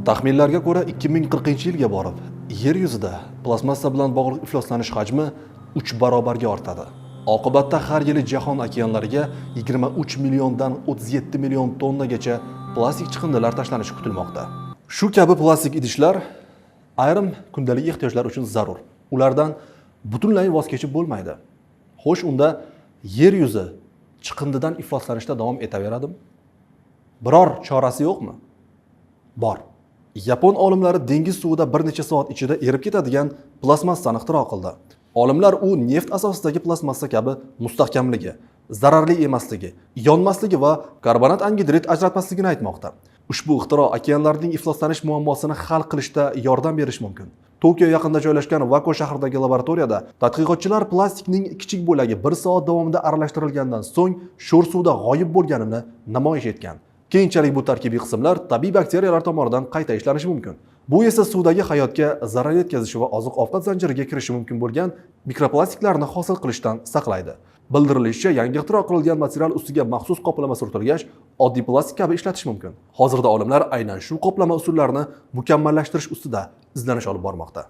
Taxminlarga ko'ra 2040-yilga borib, yer yuzida plastmassa bilan bog'liq ifloslanish hajmi 3 barobarga ortadi. Oqibatda har yili jahon okeanlariga 23 milliondan 37 million tonnagacha plastik chiqindilar tashlanishi kutilmoqda. Shu kabi plastik idishlar ayrim kundalik ehtiyojlar uchun zarur. Ulardan butunlay voz kechib bo'lmaydi. Xo'sh, unda yer yuzi chiqindidan ifloslanishda davom etaveradimi? Biror chorasi yo'qmi? Bor. Yapon olimlari dengiz suvida bir necha soat ichida erib ketadigan plastmassani ixtiro qildi. Olimlar u neft asosidagi plastmassa kabi mustahkamligi, zararli emasligi, yonmasligi va karbonat angidrid ajratmasligini aytmoqda. Ushbu ixtiro okeanlarning ifloslanish muammosini hal qilishda yordam berishi mumkin. Tokio yaqinida joylashgan Vako shahridagi laboratoriyada tadqiqotchilar plastikning kichik bo'lagi 1 soat davomida aralashtirilgandan so'ng sho'r suvda g'oyib bo'lganini namoyish etgan. Keyinchalik bu tarkibiy qismlar tabiiy bakteriyalar tomonidan qayta ishlanishi mumkin. Bu esa suvdagi hayotga zarar yetkazishi va oziq-ovqat zanjiriga kirishi mumkin bo'lgan mikroplastiklarni hosil qilishdan saqlaydi. Bildirilishicha, yangi ixtiro qilingan material ustiga maxsus qoplama surtilgach, oddiy plastik kabi ishlatish mumkin. Hozirda olimlar aynan shu qoplama usullarini mukammallashtirish ustida izlanish olib bormoqda.